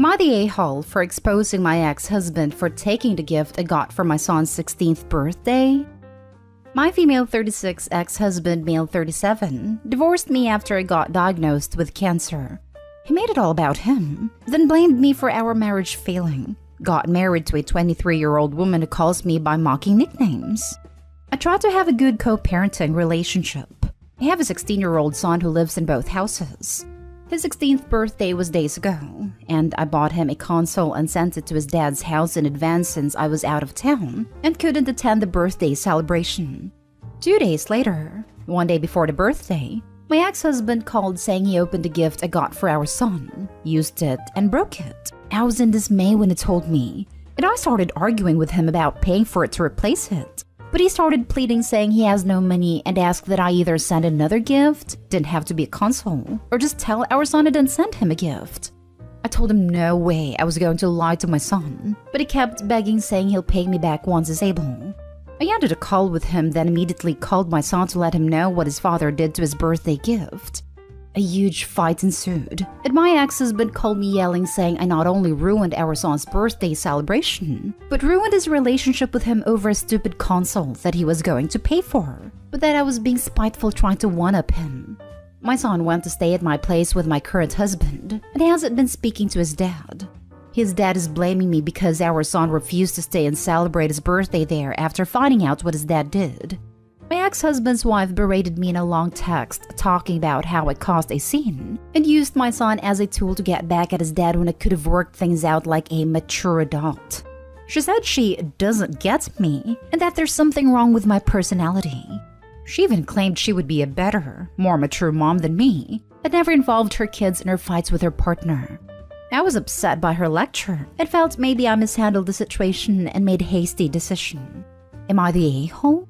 Am I the a-hole for exposing my ex-husband for taking the gift I got for my son's 16th birthday? My female 36 ex-husband, male 37, divorced me after I got diagnosed with cancer. He made it all about him, then blamed me for our marriage failing. Got married to a 23-year-old woman who calls me by mocking nicknames. I try to have a good co-parenting relationship. I have a 16-year-old son who lives in both houses. His 16th birthday was days ago, and I bought him a console and sent it to his dad's house in advance since I was out of town and couldn't attend the birthday celebration. 2 days later, one day before the birthday, my ex-husband called saying he opened the gift I got for our son, used it, and broke it. I was in dismay when he told me, and I started arguing with him about paying for it to replace it. But he started pleading saying he has no money and asked that I either send another gift, didn't have to be a console, or just tell our son I didn't send him a gift. I told him no way I was going to lie to my son, but he kept begging saying he'll pay me back once he's able. I ended a call with him, then immediately called my son to let him know what his father did to his birthday gift. A huge fight ensued, and my ex-husband called me yelling saying I not only ruined our son's birthday celebration, but ruined his relationship with him over a stupid console that he was going to pay for, but that I was being spiteful trying to one-up him. My son went to stay at my place with my current husband, and he hasn't been speaking to his dad. His dad is blaming me because our son refused to stay and celebrate his birthday there after finding out what his dad did. My ex-husband's wife berated me in a long text talking about how I caused a scene and used my son as a tool to get back at his dad when I could have worked things out like a mature adult. She said she doesn't get me and that there's something wrong with my personality. She even claimed she would be a better, more mature mom than me that never involved her kids in her fights with her partner. I was upset by her lecture and felt maybe I mishandled the situation and made a hasty decision. Am I the a-hole?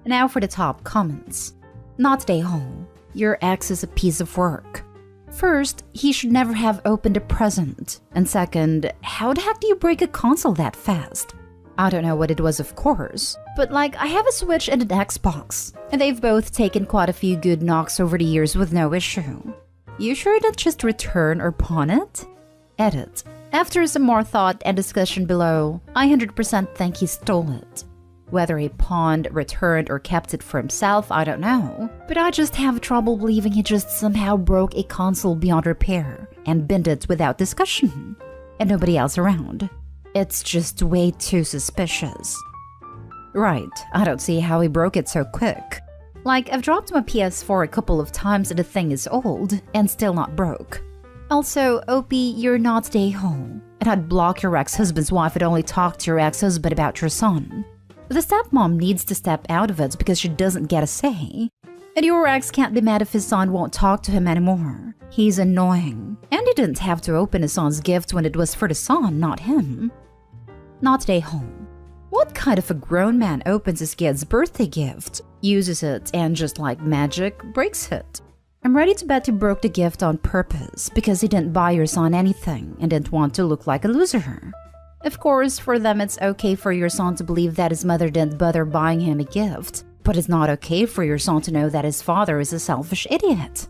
Now for the top comments. Not the a-hole. Your ex is a piece of work. First, he should never have opened a present. And second, how the heck do you break a console that fast? I don't know what it was, of course. But like, I have a Switch and an Xbox. And they've both taken quite a few good knocks over the years with no issue. You sure not just return or pawn it? Edit. After some more thought and discussion below, I 100% think he stole it. Whether he pawned, returned, or kept it for himself, I don't know. But I just have trouble believing he just somehow broke a console beyond repair and binned it without discussion. And nobody else around. It's just way too suspicious. Right, I don't see how he broke it so quick. Like, I've dropped my PS4 a couple of times and the thing is old and still not broke. Also, OP, you're not the a-hole. And I'd block your ex-husband's wife and only talk to your ex-husband about your son. The stepmom needs to step out of it because she doesn't get a say. And your ex can't be mad if his son won't talk to him anymore. He's annoying. And he didn't have to open his son's gift when it was for the son, not him. Not the a-hole. What kind of a grown man opens his kid's birthday gift, uses it, and just like magic, breaks it? I'm ready to bet he broke the gift on purpose because he didn't buy your son anything and didn't want to look like a loser. Of course, for them it's okay for your son to believe that his mother didn't bother buying him a gift, but it's not okay for your son to know that his father is a selfish idiot.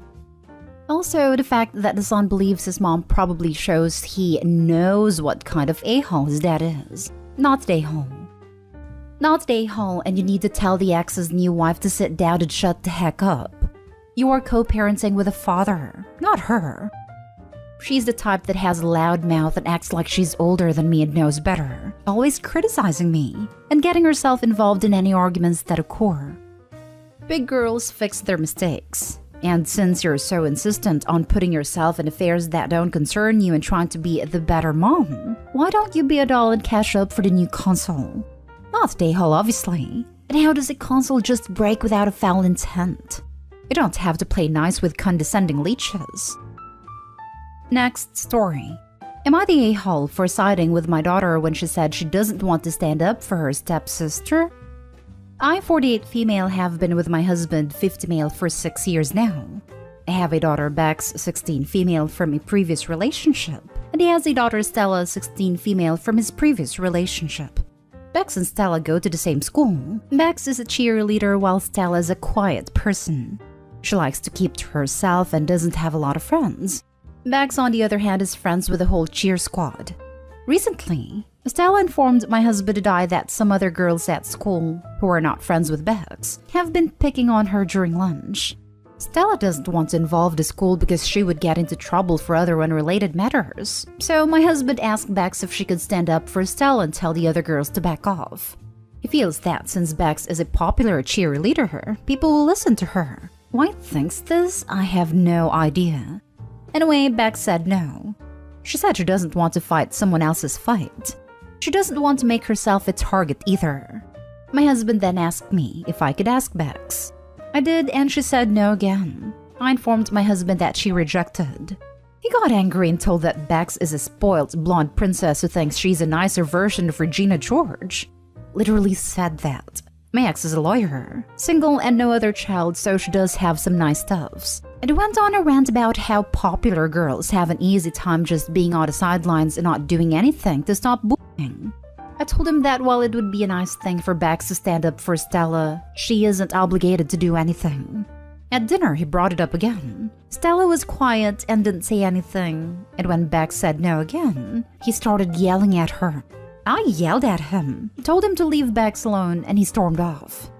Also, the fact that the son believes his mom probably shows he knows what kind of a-hole his dad is. Not the a-hole. Not the a-hole, and you need to tell the ex's new wife to sit down and shut the heck up. You are co-parenting with a father, not her. She's the type that has a loud mouth and acts like she's older than me and knows better, always criticizing me, and getting herself involved in any arguments that occur. Big girls fix their mistakes. And since you're so insistent on putting yourself in affairs that don't concern you and trying to be the better mom, why don't you be a doll and cash up for the new console? Not the a-hole, obviously. And how does a console just break without a foul intent? You don't have to play nice with condescending leeches. Next story. Am I the a-hole for siding with my daughter when she said she doesn't want to stand up for her stepsister? I, 48 female, have been with my husband, 50 male, for 6 years now. I have a daughter, Bex, 16 female, from a previous relationship, and he has a daughter, Stella, 16 female, from his previous relationship. Bex and Stella go to the same school. Bex is a cheerleader while Stella is a quiet person. She likes to keep to herself and doesn't have a lot of friends. Bex, on the other hand, is friends with the whole cheer squad. Recently, Stella informed my husband and I that some other girls at school, who are not friends with Bex, have been picking on her during lunch. Stella doesn't want to involve the school because she would get into trouble for other unrelated matters. So my husband asked Bex if she could stand up for Stella and tell the other girls to back off. He feels that since Bex is a popular cheerleader, people will listen to her. Why he thinks this, I have no idea. Anyway, Bex said no. She said she doesn't want to fight someone else's fight. She doesn't want to make herself a target either. My husband then asked me if I could ask Bex. I did, and she said no again. I informed my husband that she rejected. He got angry and told that Bex is a spoiled blonde princess who thinks she's a nicer version of Regina George. Literally said that. My ex is a lawyer, single and no other child, so she does have some nice stuffs. And went on a rant about how popular girls have an easy time just being on the sidelines and not doing anything to stop bullying. I told him that while it would be a nice thing for Bex to stand up for Stella, she isn't obligated to do anything. At dinner, he brought it up again. Stella was quiet and didn't say anything, and when Bex said no again, he started yelling at her. I yelled at him, told him to leave Bex alone, and he stormed off.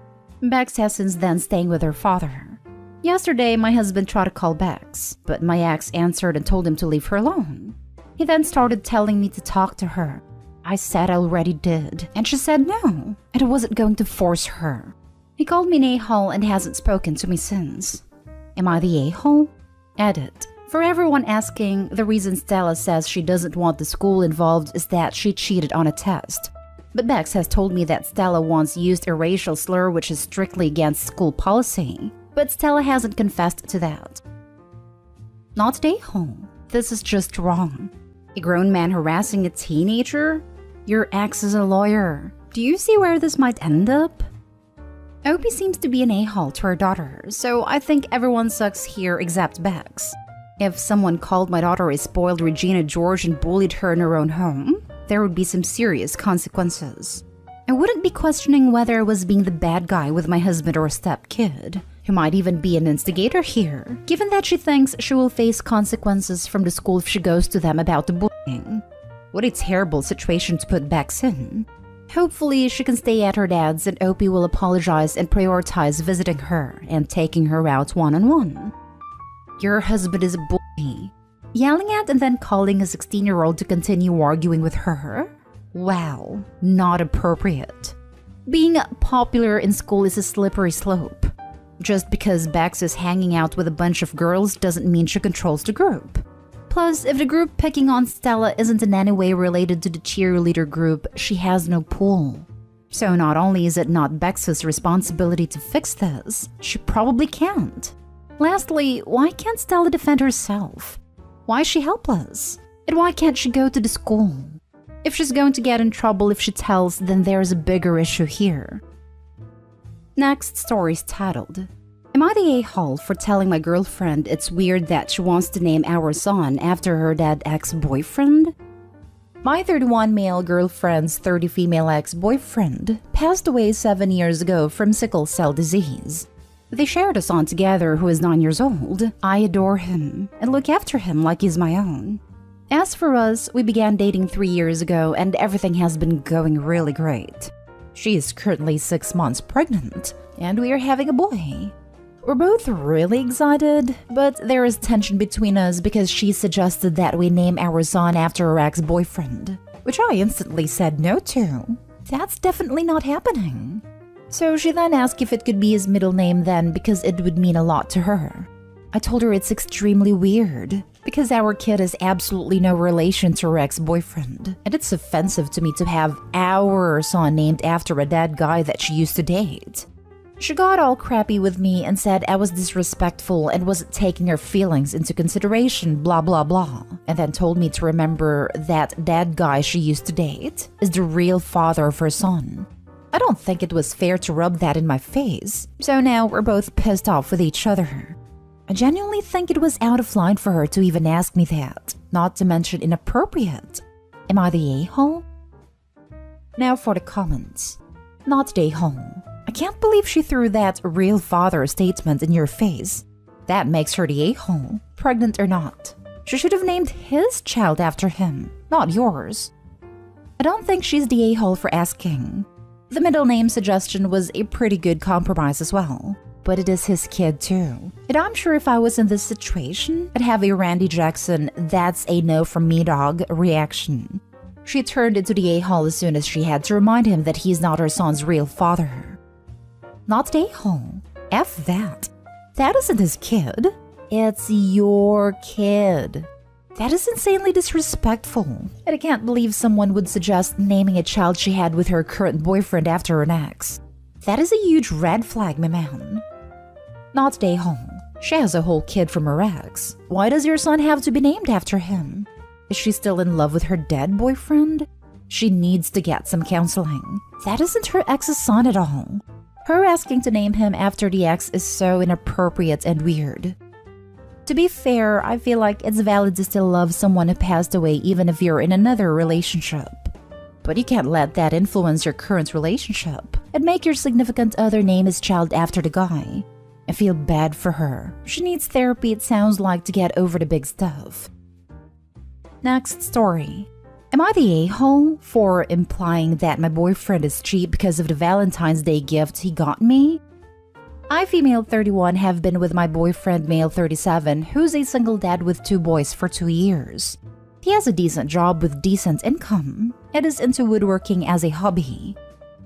Bex has since then staying with her father. Yesterday, my husband tried to call Bex, but my ex answered and told him to leave her alone. He then started telling me to talk to her. I said I already did, and she said no, and I wasn't going to force her. He called me an a-hole and hasn't spoken to me since. Am I the a-hole? Edit. For everyone asking, the reason Stella says she doesn't want the school involved is that she cheated on a test. But Bex has told me that Stella once used a racial slur which is strictly against school policy, but Stella hasn't confessed to that. Not the a-hole. This is just wrong. A grown man harassing a teenager? Your ex is a lawyer. Do you see where this might end up? Opie seems to be an a-hole to her daughter, so I think everyone sucks here except Bex. If someone called my daughter a spoiled Regina George and bullied her in her own home, there would be some serious consequences. I wouldn't be questioning whether I was being the bad guy with my husband or a step-kid, who might even be an instigator here, given that she thinks she will face consequences from the school if she goes to them about the bullying. What a terrible situation to put Bex in. Hopefully, she can stay at her dad's and Opie will apologize and prioritize visiting her and taking her out one-on-one. Your husband is a bully. Yelling at and then calling a 16-year-old to continue arguing with her? Wow, not appropriate. Being popular in school is a slippery slope. Just because Bex is hanging out with a bunch of girls doesn't mean she controls the group. Plus, if the group picking on Stella isn't in any way related to the cheerleader group, she has no pull. So not only is it not Bex's responsibility to fix this, she probably can't. Lastly, why can't Stella defend herself? Why is she helpless? And why can't she go to the school? If she's going to get in trouble if she tells, then there's a bigger issue here. Next story is titled, Am I the a-hole for telling my girlfriend it's weird that she wants to name our son after her dead ex-boyfriend? My 31 male girlfriend's 30 female ex-boyfriend passed away 7 years ago from sickle cell disease. They shared a son together who is 9 years old. I adore him and look after him like he's my own. As for us, we began dating 3 years ago and everything has been going really great. She is currently 6 months pregnant and we are having a boy. We're both really excited, but there is tension between us because she suggested that we name our son after her ex-boyfriend, which I instantly said no to. That's definitely not happening. So she then asked if it could be his middle name then because it would mean a lot to her. I told her it's extremely weird because our kid has absolutely no relation to her ex-boyfriend, and it's offensive to me to have our son named after a dead guy that she used to date. She got all crappy with me and said I was disrespectful and wasn't taking her feelings into consideration, blah blah blah, and then told me to remember that dead guy she used to date is the real father of her son. I don't think it was fair to rub that in my face, so now we're both pissed off with each other. I genuinely think it was out of line for her to even ask me that, not to mention inappropriate. Am I the a-hole? Now for the comments. Not the a-hole. I can't believe she threw that real father statement in your face. That makes her the a-hole, pregnant or not. She should have named his child after him, not yours. I don't think she's the a-hole for asking. The middle name suggestion was a pretty good compromise as well. But it is his kid too. And I'm sure if I was in this situation, I'd have a Randy Jackson "that's a no from me dog" reaction. She turned into the a-hole as soon as she had to remind him that he's not her son's real father. Not the a-hole. F that. That isn't his kid. It's your kid. That is insanely disrespectful. And I can't believe someone would suggest naming a child she had with her current boyfriend after an ex. That is a huge red flag, my man. Not the a-hole. She has a whole kid from her ex. Why does your son have to be named after him? Is she still in love with her dead boyfriend? She needs to get some counseling. That isn't her ex's son at all. Her asking to name him after the ex is so inappropriate and weird. To be fair, I feel like it's valid to still love someone who passed away even if you're in another relationship. But you can't let that influence your current relationship and make your significant other name his child after the guy. I feel bad for her. She needs therapy, it sounds like, to get over the big stuff. Next story. Am I the a-hole for implying that my boyfriend is cheap because of the Valentine's Day gift he got me? I, female 31, have been with my boyfriend, male 37, who's a single dad with 2 boys for 2 years. He has a decent job with decent income and is into woodworking as a hobby.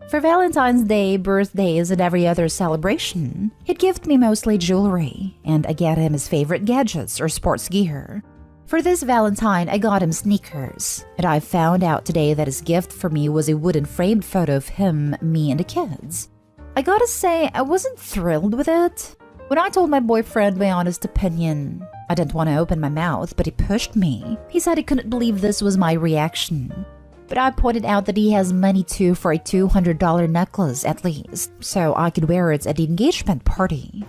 For Valentine's Day, birthdays, and every other celebration, he'd gift me mostly jewelry, and I get him his favorite gadgets or sports gear. For this Valentine, I got him sneakers, and I found out today that his gift for me was a wooden framed photo of him, me, and the kids. I gotta say, I wasn't thrilled with it. When I told my boyfriend my honest opinion, I didn't want to open my mouth, but he pushed me. He said he couldn't believe this was my reaction. But I pointed out that he has money too for a $200 necklace at least, so I could wear it at the engagement party.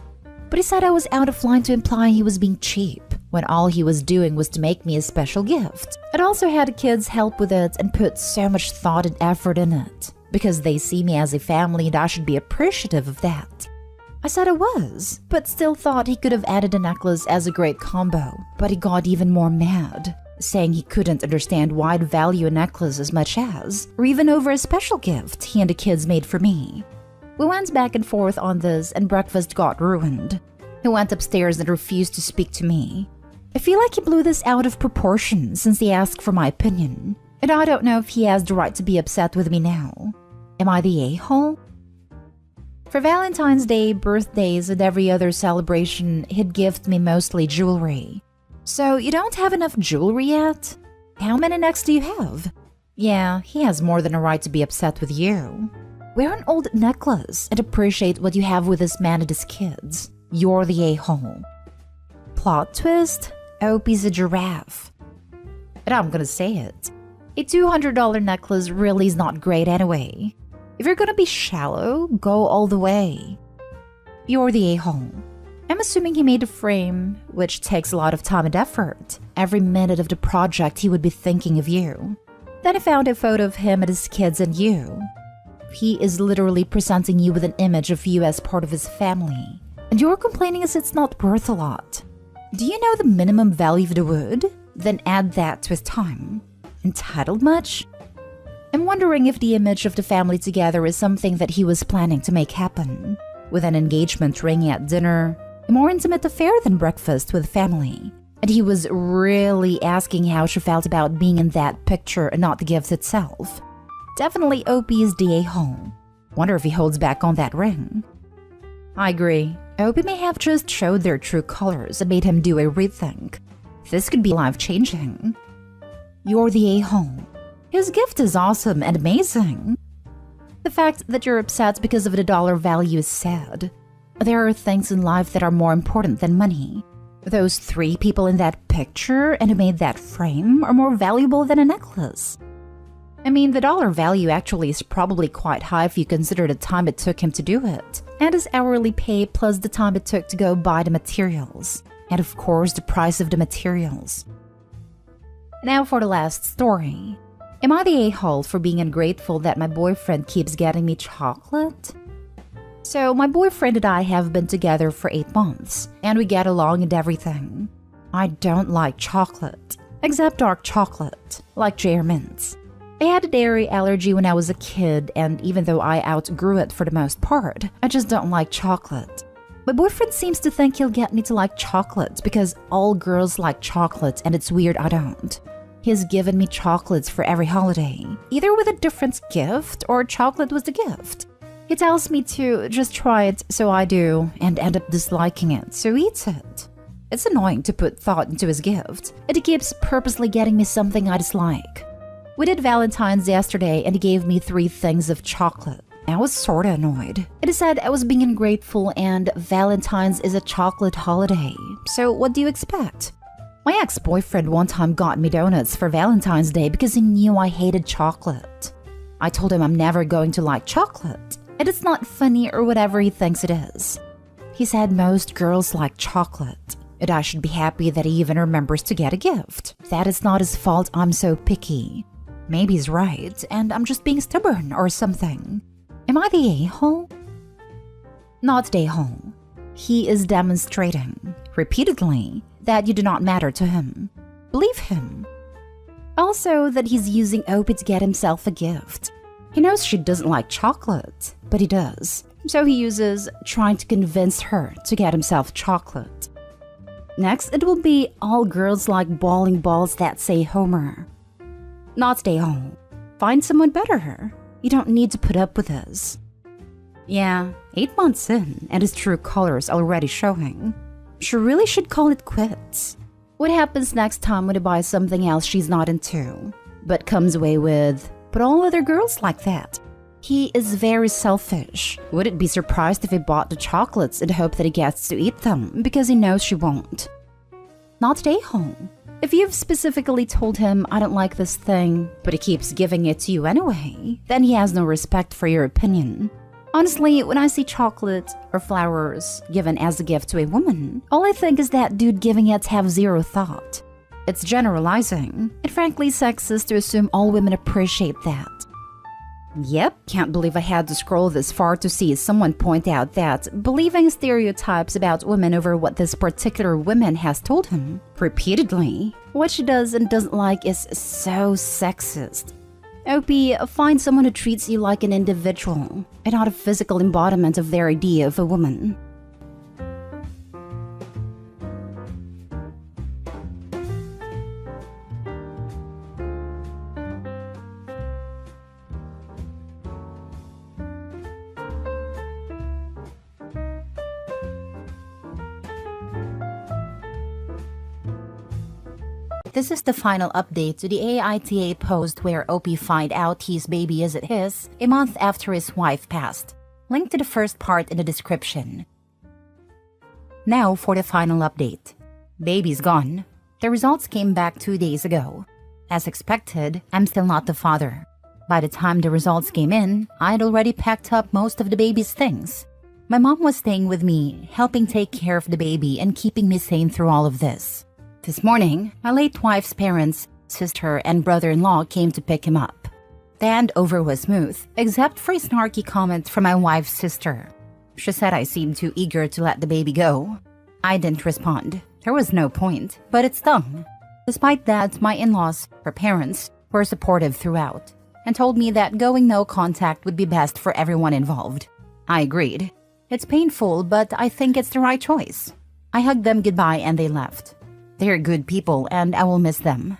But he said I was out of line to imply he was being cheap, when all he was doing was to make me a special gift. I'd also had kids help with it and put so much thought and effort in it, because they see me as a family and I should be appreciative of that. I said I was, but still thought he could have added a necklace as a great combo, but he got even more mad, saying he couldn't understand why I'd value a necklace as much as, or even over a special gift he and the kids made for me. We went back and forth on this and breakfast got ruined. He went upstairs and refused to speak to me. I feel like he blew this out of proportion since he asked for my opinion, and I don't know if he has the right to be upset with me now. Am I the a-hole? For Valentine's Day, birthdays, and every other celebration, he'd gift me mostly jewelry. So you don't have enough jewelry yet? How many necks do you have? Yeah, he has more than a right to be upset with you. Wear an old necklace and appreciate what you have with this man and his kids. You're the a-hole. Plot twist? Opie's a giraffe. But I'm gonna say it. A $200 necklace really is not great anyway. If you're gonna be shallow, go all the way. You're the a-hole. I'm assuming he made a frame, which takes a lot of time and effort. Every minute of the project he would be thinking of you. Then he found a photo of him and his kids and you. He is literally presenting you with an image of you as part of his family. And you're complaining as it's not worth a lot. Do you know the minimum value of the wood? Then add that to his time. Entitled much? I'm wondering if the image of the family together is something that he was planning to make happen. With an engagement ring at dinner, a more intimate affair than breakfast with family. And he was really asking how she felt about being in that picture and not the gift itself. Definitely Opie is the a-hole. Wonder if he holds back on that ring. I agree. Opie may have just showed their true colors and made him do a rethink. This could be life-changing. You're the a-hole. His gift is awesome and amazing. The fact that you're upset because of the dollar value is sad. There are things in life that are more important than money. Those 3 people in that picture and who made that frame are more valuable than a necklace. I mean, the dollar value actually is probably quite high if you consider the time it took him to do it, and his hourly pay plus the time it took to go buy the materials, and of course the price of the materials. Now for the last story. Am I the a-hole for being ungrateful that my boyfriend keeps getting me chocolate? So my boyfriend and I have been together for 8 months, and we get along and everything. I don't like chocolate, except dark chocolate, like Jay or Mints. I had a dairy allergy when I was a kid, and even though I outgrew it for the most part, I just don't like chocolate. My boyfriend seems to think he'll get me to like chocolate because all girls like chocolate and it's weird I don't. He's given me chocolates for every holiday, either with a different gift or chocolate was the gift. He tells me to just try it, so I do, and end up disliking it, so he eats it. It's annoying to put thought into his gift, and he keeps purposely getting me something I dislike. We did Valentine's yesterday and he gave me 3 things of chocolate. I was sorta annoyed. It is said I was being ungrateful and Valentine's is a chocolate holiday, so what do you expect? My ex-boyfriend one time got me donuts for Valentine's Day because he knew I hated chocolate. I told him I'm never going to like chocolate, and it's not funny or whatever he thinks it is. He said most girls like chocolate, and I should be happy that he even remembers to get a gift. That is not his fault I'm so picky. Maybe he's right, and I'm just being stubborn or something. Am I the a-hole? Not the a-hole. He is demonstrating, repeatedly, that you do not matter to him. Believe him. Also, that he's using Opie to get himself a gift. He knows she doesn't like chocolate, but he does. So he uses trying to convince her to get himself chocolate. Next, it will be all girls like bowling balls that say Homer. Not stay home. Find someone better. You don't need to put up with this. Yeah, 8 months in, and his true colors already showing. She really should call it quits. What happens next time when he buys something else she's not into, but comes away with, but all other girls like that? He is very selfish. Wouldn't be surprised if he bought the chocolates in the hope that he gets to eat them, because he knows she won't. Not stay home. If you've specifically told him, I don't like this thing, but he keeps giving it to you anyway, then he has no respect for your opinion. Honestly, when I see chocolate or flowers given as a gift to a woman, all I think is that dude giving it have zero thought. It's generalizing, and frankly sexist to assume all women appreciate that. Yep, can't believe I had to scroll this far to see someone point out that believing stereotypes about women over what this particular woman has told him, repeatedly, what she does and doesn't like is so sexist. Opie, find someone who treats you like an individual, and not a physical embodiment of their idea of a woman. This is the final update to the AITA post where Opie find out his baby isn't his a month after his wife passed. Link to the first part in the description. Now for the final update. Baby's gone. The results came back 2 days ago. As expected, I'm still not the father. By the time the results came in, I'd already packed up most of the baby's things. My mom was staying with me, helping take care of the baby and keeping me sane through all of this. This morning, my late wife's parents, sister, and brother-in-law came to pick him up. The handover was smooth, except for a snarky comment from my wife's sister. She said I seemed too eager to let the baby go. I didn't respond. There was no point, but it stung. Despite that, my in-laws, her parents, were supportive throughout, and told me that going no contact would be best for everyone involved. I agreed. It's painful, but I think it's the right choice. I hugged them goodbye and they left. They're good people and I will miss them.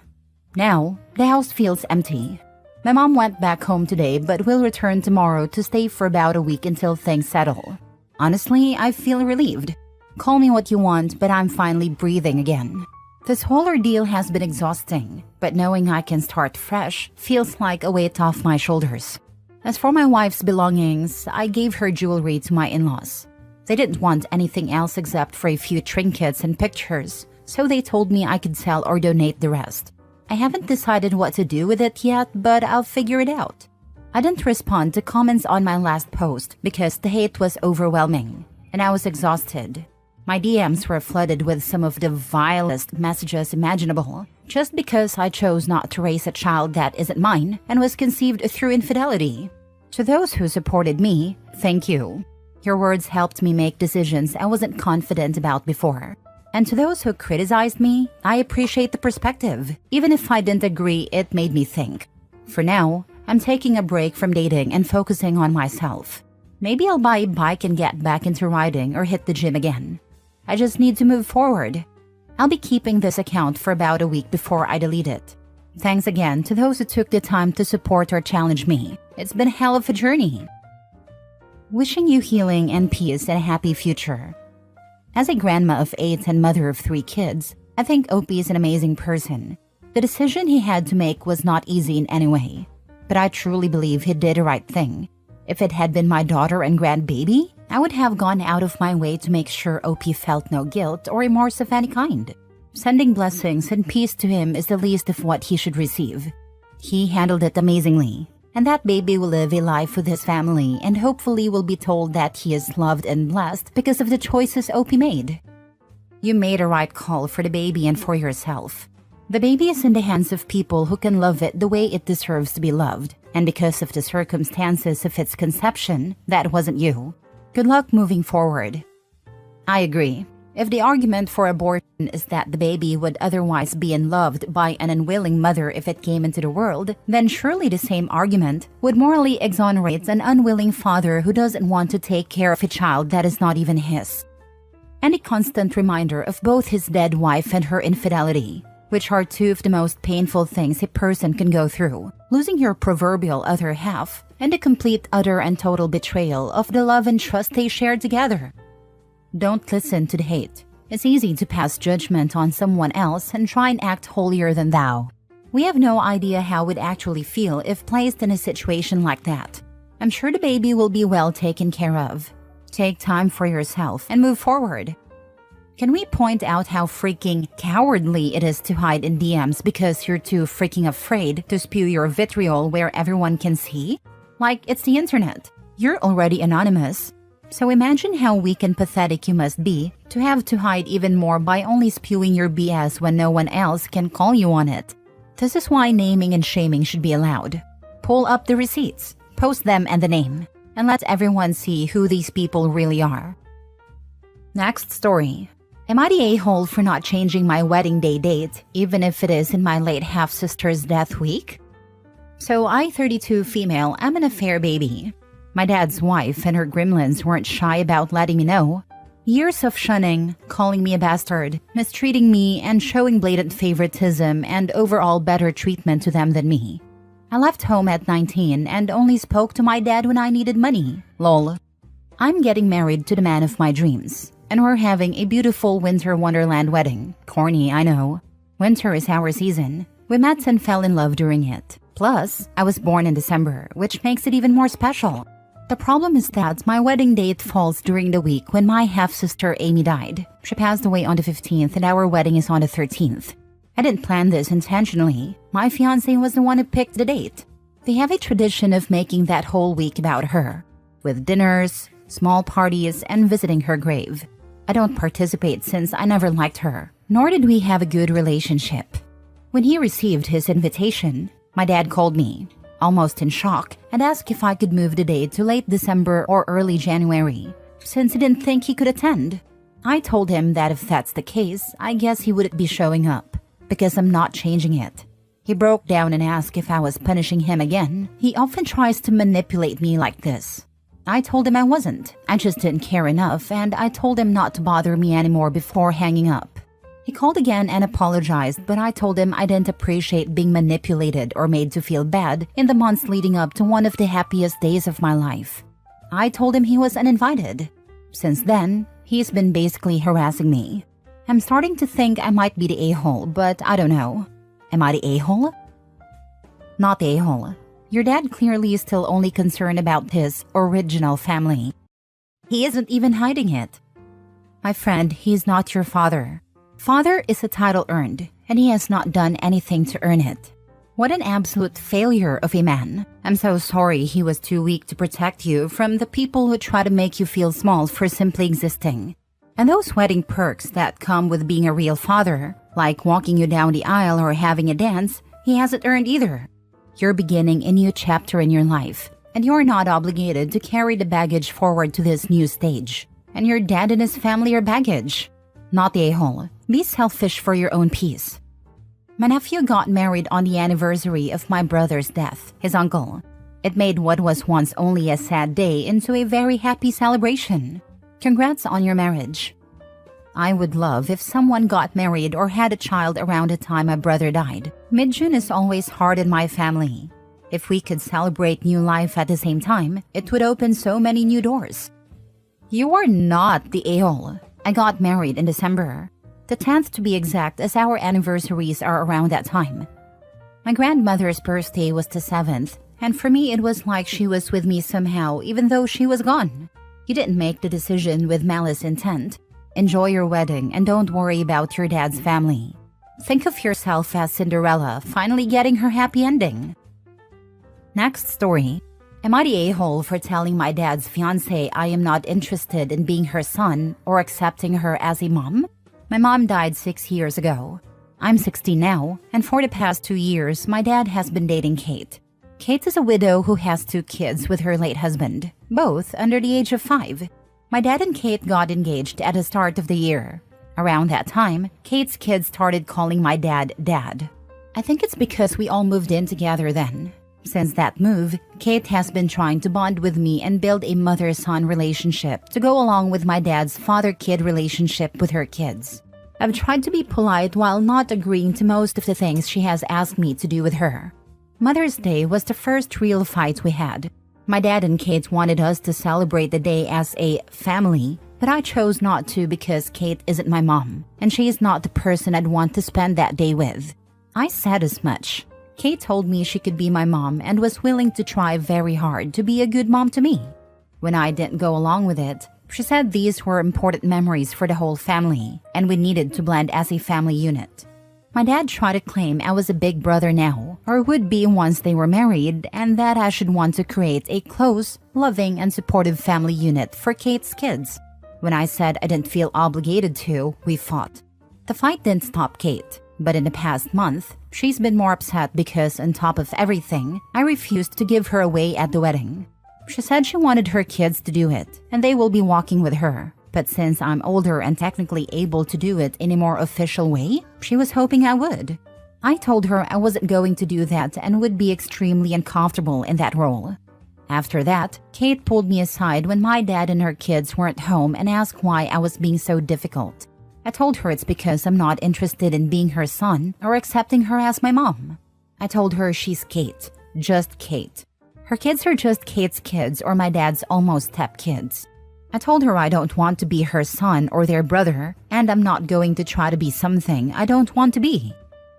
Now, the house feels empty. My mom went back home today but will return tomorrow to stay for about a week until things settle. Honestly, I feel relieved. Call me what you want, but I'm finally breathing again. This whole ordeal has been exhausting, but knowing I can start fresh feels like a weight off my shoulders. As for my wife's belongings, I gave her jewelry to my in-laws. They didn't want anything else except for a few trinkets and pictures, so they told me I could sell or donate the rest. I haven't decided what to do with it yet, but I'll figure it out. I didn't respond to comments on my last post because the hate was overwhelming, and I was exhausted. My DMs were flooded with some of the vilest messages imaginable, just because I chose not to raise a child that isn't mine and was conceived through infidelity. To those who supported me, thank you. Your words helped me make decisions I wasn't confident about before. And to those who criticized me, I appreciate the perspective. Even if I didn't agree, it made me think. For now, I'm taking a break from dating and focusing on myself. Maybe I'll buy a bike and get back into riding or hit the gym again. I just need to move forward. I'll be keeping this account for about a week before I delete it. Thanks again to those who took the time to support or challenge me. It's been a hell of a journey. Wishing you healing and peace and a happy future. As a grandma of 8 and mother of 3 kids, I think Opie is an amazing person. The decision he had to make was not easy in any way, but I truly believe he did the right thing. If it had been my daughter and grandbaby, I would have gone out of my way to make sure Opie felt no guilt or remorse of any kind. Sending blessings and peace to him is the least of what he should receive. He handled it amazingly, and that baby will live a life with his family and hopefully will be told that he is loved and blessed because of the choices Opie made. You made a right call for the baby and for yourself. The baby is in the hands of people who can love it the way it deserves to be loved, and because of the circumstances of its conception, that wasn't you. Good luck moving forward. I agree. If the argument for abortion is that the baby would otherwise be unloved by an unwilling mother if it came into the world, then surely the same argument would morally exonerate an unwilling father who doesn't want to take care of a child that is not even his. And a constant reminder of both his dead wife and her infidelity, which are 2 of the most painful things a person can go through. Losing your proverbial other half, and the complete, utter, and total betrayal of the love and trust they shared together. Don't listen to the hate. It's easy to pass judgment on someone else and try and act holier than thou. We have no idea how we'd actually feel if placed in a situation like that. I'm sure the baby will be well taken care of. Take time for yourself and move forward. Can we point out how freaking cowardly it is to hide in DMs because you're too freaking afraid to spew your vitriol where everyone can see? Like it's the internet. You're already anonymous. So imagine how weak and pathetic you must be to have to hide even more by only spewing your BS when no one else can call you on it. This is why naming and shaming should be allowed. Pull up the receipts, post them and the name, and let everyone see who these people really are. Next story. Am I the a-hole for not changing my wedding day date, even if it is in my late half-sister's death week? So I, 32 female, am an affair baby. My dad's wife and her gremlins weren't shy about letting me know. Years of shunning, calling me a bastard, mistreating me, and showing blatant favoritism and overall better treatment to them than me. I left home at 19 and only spoke to my dad when I needed money. Lol. I'm getting married to the man of my dreams. And we're having a beautiful winter wonderland wedding. Corny, I know. Winter is our season. We met and fell in love during it. Plus, I was born in December, which makes it even more special. The problem is that my wedding date falls during the week when my half-sister Amy died. She passed away on the 15th and our wedding is on the 13th. I didn't plan this intentionally. My fiancé was the one who picked the date. They have a tradition of making that whole week about her, with dinners, small parties, and visiting her grave. I don't participate since I never liked her, nor did we have a good relationship. When he received his invitation, my dad called me, almost in shock, and asked if I could move the date to late December or early January, since he didn't think he could attend. I told him that if that's the case, I guess he wouldn't be showing up, because I'm not changing it. He broke down and asked if I was punishing him again. He often tries to manipulate me like this. I told him I wasn't. I just didn't care enough, and I told him not to bother me anymore before hanging up. He called again and apologized, but I told him I didn't appreciate being manipulated or made to feel bad in the months leading up to one of the happiest days of my life. I told him he was uninvited. Since then, he's been basically harassing me. I'm starting to think I might be the a-hole, but I don't know. Am I the a-hole? Not the a-hole. Your dad clearly is still only concerned about his original family. He isn't even hiding it. My friend, he's not your father. Father is a title earned, and he has not done anything to earn it. What an absolute failure of a man. I'm so sorry he was too weak to protect you from the people who try to make you feel small for simply existing. And those wedding perks that come with being a real father, like walking you down the aisle or having a dance, he hasn't earned either. You're beginning a new chapter in your life, and you're not obligated to carry the baggage forward to this new stage. And your dad and his family are baggage. Not the a-hole. Be selfish for your own peace. My nephew got married on the anniversary of my brother's death, his uncle. It made what was once only a sad day into a very happy celebration. Congrats on your marriage. I would love if someone got married or had a child around the time my brother died. Mid-June is always hard in my family. If we could celebrate new life at the same time, it would open so many new doors. You are not the a-hole. I got married in December. The 10th to be exact, as our anniversaries are around that time. My grandmother's birthday was the 7th, and for me it was like she was with me somehow even though she was gone. You didn't make the decision with malice intent. Enjoy your wedding and don't worry about your dad's family. Think of yourself as Cinderella finally getting her happy ending. Next story. Am I the a-hole for telling my dad's fiancé I am not interested in being her son or accepting her as a mom? My mom died 6 years ago. I'm 16 now, and for the past 2 years, my dad has been dating Kate. Kate is a widow who has 2 kids with her late husband, both under the age of 5. My dad and Kate got engaged at the start of the year. Around that time, Kate's kids started calling my dad Dad. I think it's because we all moved in together then. Since that move, Kate has been trying to bond with me and build a mother-son relationship to go along with my dad's father-kid relationship with her kids. I've tried to be polite while not agreeing to most of the things she has asked me to do with her. Mother's Day was the first real fight we had. My dad and Kate wanted us to celebrate the day as a family, but I chose not to because Kate isn't my mom, and she is not the person I'd want to spend that day with. I said as much. Kate told me she could be my mom and was willing to try very hard to be a good mom to me. When I didn't go along with it, she said these were important memories for the whole family, and we needed to blend as a family unit. My dad tried to claim I was a big brother now, or would be once they were married, and that I should want to create a close, loving, and supportive family unit for Kate's kids. When I said I didn't feel obligated to, we fought. The fight didn't stop Kate, but in the past month, she's been more upset because, on top of everything, I refused to give her away at the wedding. She said she wanted her kids to do it, and they will be walking with her. But since I'm older and technically able to do it in a more official way, she was hoping I would. I told her I wasn't going to do that and would be extremely uncomfortable in that role. After that, Kate pulled me aside when my dad and her kids weren't home and asked why I was being so difficult. I told her it's because I'm not interested in being her son or accepting her as my mom. I told her she's Kate, just Kate. Her kids are just Kate's kids or my dad's almost step-kids. I told her I don't want to be her son or their brother, and I'm not going to try to be something I don't want to be.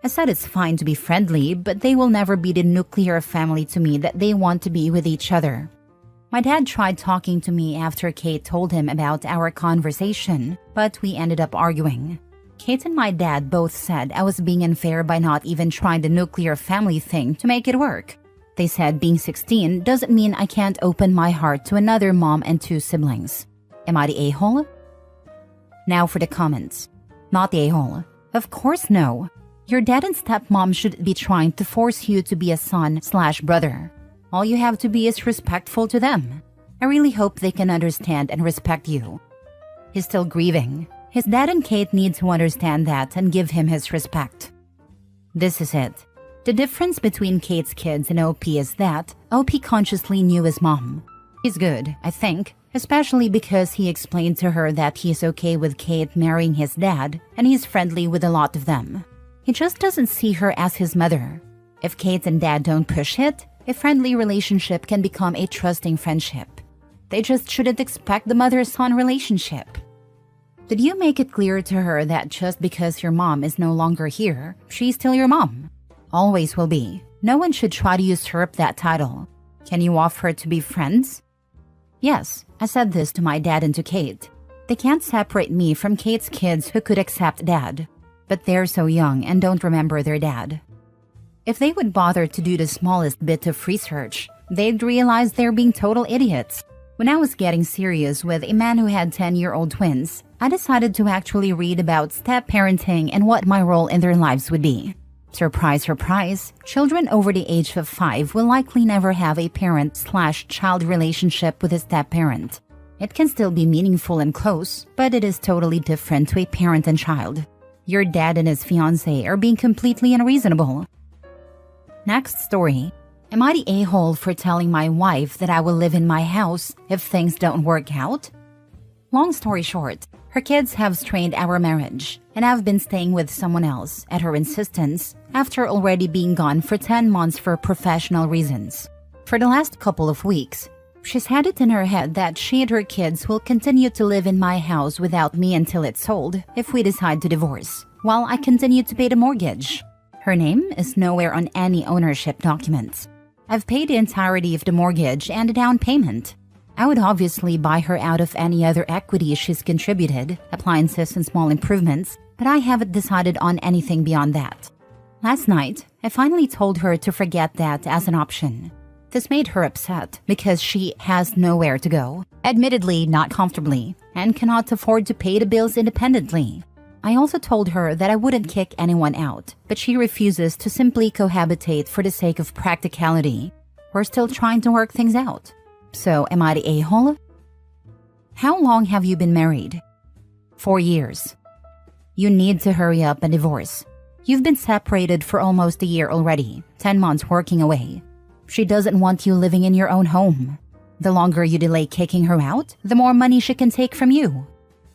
I said it's fine to be friendly, but they will never be the nuclear family to me that they want to be with each other. My dad tried talking to me after Kate told him about our conversation, but we ended up arguing. Kate and my dad both said I was being unfair by not even trying the nuclear family thing to make it work. They said being 16 doesn't mean I can't open my heart to another mom and 2 siblings. Am I the a-hole? Now for the comments. Not the a-hole. Of course no. Your dad and stepmom shouldn't be trying to force you to be a son/brother. All you have to be is respectful to them. I really hope they can understand and respect you. He's still grieving. His dad and Kate need to understand that and give him his respect. This is it. The difference between Kate's kids and OP is that OP consciously knew his mom. He's good, I think, especially because he explained to her that he's okay with Kate marrying his dad and he's friendly with a lot of them. He just doesn't see her as his mother. If Kate and dad don't push it, a friendly relationship can become a trusting friendship. They just shouldn't expect the mother-son relationship. Did you make it clear to her that just because your mom is no longer here, she's still your mom? Always will be. No one should try to usurp that title. Can you offer to be friends? Yes, I said this to my dad and to Kate. They can't separate me from Kate's kids who could accept dad. But they're so young and don't remember their dad. If they would bother to do the smallest bit of research, they'd realize they're being total idiots. When I was getting serious with a man who had 10-year-old twins, I decided to actually read about step-parenting and what my role in their lives would be. Surprise, surprise, children over the age of 5 will likely never have a parent/child relationship with a step-parent. It can still be meaningful and close, but it is totally different to a parent and child. Your dad and his fiancé are being completely unreasonable. Next story. Am I the a-hole for telling my wife that I will live in my house if things don't work out? Long story short, her kids have strained our marriage, and I've been staying with someone else at her insistence after already being gone for 10 months for professional reasons. For the last couple of weeks, she's had it in her head that she and her kids will continue to live in my house without me until it's sold if we decide to divorce, while I continue to pay the mortgage. Her name is nowhere on any ownership documents. I've paid the entirety of the mortgage and the down payment. I would obviously buy her out of any other equity she's contributed, appliances and small improvements, but I haven't decided on anything beyond that. Last night, I finally told her to forget that as an option. This made her upset because she has nowhere to go, admittedly not comfortably, and cannot afford to pay the bills independently. I also told her that I wouldn't kick anyone out, but she refuses to simply cohabitate for the sake of practicality. We're still trying to work things out. So, am I the a-hole? How long have you been married? 4 years. You need to hurry up and divorce. You've been separated for almost a year already, 10 months working away. She doesn't want you living in your own home. The longer you delay kicking her out, the more money she can take from you.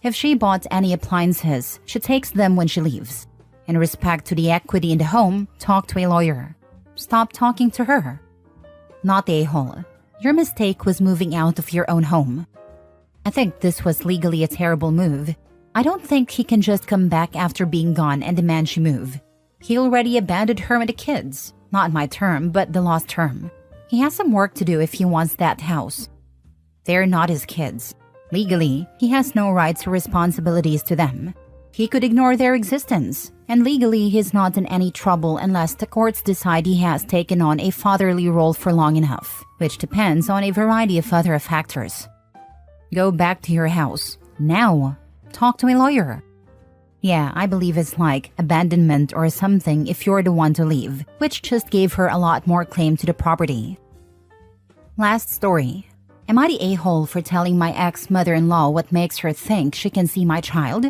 If she bought any appliances, she takes them when she leaves. In respect to the equity in the home, talk to a lawyer. Stop talking to her. Not the a-hole. Your mistake was moving out of your own home. I think this was legally a terrible move. I don't think he can just come back after being gone and demand she move. He already abandoned her and the kids. Not my term, but the law's term. He has some work to do if he wants that house. They're not his kids. Legally, he has no rights or responsibilities to them. He could ignore their existence, and legally he's not in any trouble unless the courts decide he has taken on a fatherly role for long enough, which depends on a variety of other factors. Go back to your house. Now. Talk to a lawyer. Yeah, I believe it's like abandonment or something if you're the one to leave, which just gave her a lot more claim to the property. Last story. Am I the a-hole for telling my ex-mother-in-law what makes her think she can see my child?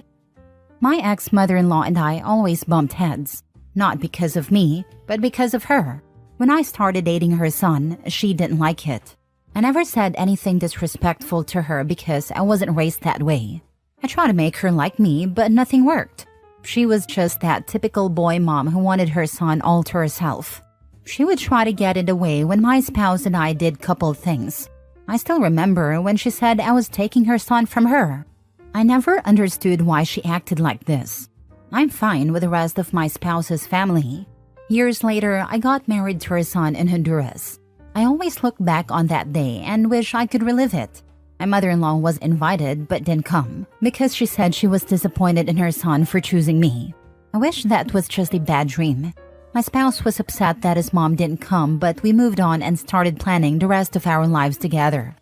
My ex-mother-in-law and I always bumped heads. Not because of me, but because of her. When I started dating her son, she didn't like it. I never said anything disrespectful to her because I wasn't raised that way. I tried to make her like me, but nothing worked. She was just that typical boy mom who wanted her son all to herself. She would try to get in the way when my spouse and I did couple things. I still remember when she said I was taking her son from her. I never understood why she acted like this. I'm fine with the rest of my spouse's family. Years later, I got married to her son in Honduras. I always look back on that day and wish I could relive it. My mother-in-law was invited but didn't come because she said she was disappointed in her son for choosing me. I wish that was just a bad dream. My spouse was upset that his mom didn't come, but we moved on and started planning the rest of our lives together.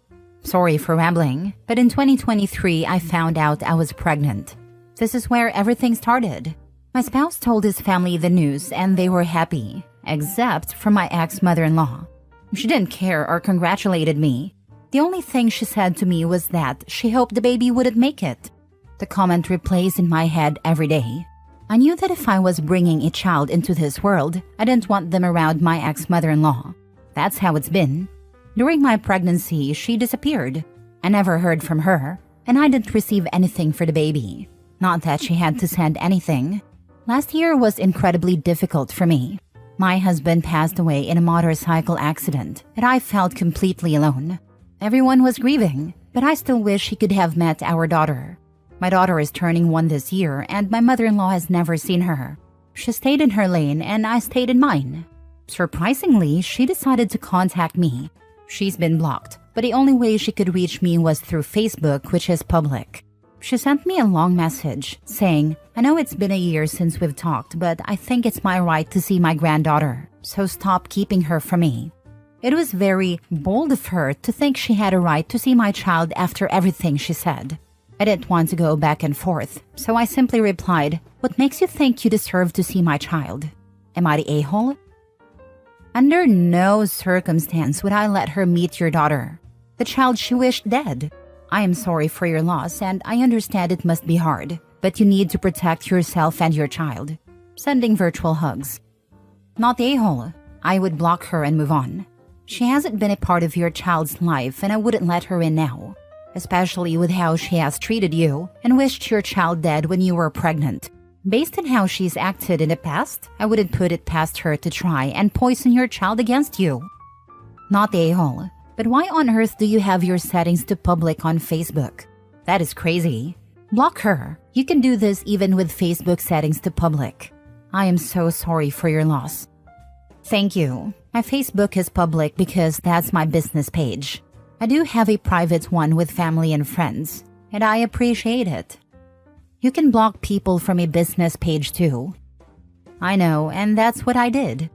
Sorry for rambling, but in 2023 I found out I was pregnant. This is where everything started. My spouse told his family the news and they were happy, except for my ex-mother-in-law. She didn't care or congratulated me. The only thing she said to me was that she hoped the baby wouldn't make it. The comment replays in my head every day. I knew that if I was bringing a child into this world, I didn't want them around my ex-mother-in-law. That's how it's been. During my pregnancy, she disappeared. I never heard from her, and I didn't receive anything for the baby. Not that she had to send anything. Last year was incredibly difficult for me. My husband passed away in a motorcycle accident, and I felt completely alone. Everyone was grieving, but I still wish he could have met our daughter. My daughter is turning 1 this year, and my mother-in-law has never seen her. She stayed in her lane, and I stayed in mine. Surprisingly, she decided to contact me. She's been blocked, but the only way she could reach me was through Facebook, which is public. She sent me a long message saying, I know it's been a year since we've talked, but I think it's my right to see my granddaughter, so stop keeping her from me. It was very bold of her to think she had a right to see my child after everything she said. I didn't want to go back and forth, so I simply replied, what makes you think you deserve to see my child? Am I the a-hole? Under no circumstance would I let her meet your daughter, the child she wished dead. I am sorry for your loss and I understand it must be hard, but you need to protect yourself and your child. Sending virtual hugs. Not the a-hole. I would block her and move on. She hasn't been a part of your child's life and I wouldn't let her in now, especially with how she has treated you and wished your child dead when you were pregnant. Based on how she's acted in the past, I wouldn't put it past her to try and poison your child against you. Not the a-hole. But why on earth do you have your settings to public on Facebook? That is crazy. Block her. You can do this even with Facebook settings to public. I am so sorry for your loss. Thank you. My Facebook is public because that's my business page. I do have a private one with family and friends, and I appreciate it. You can block people from a business page too. I know, and that's what I did.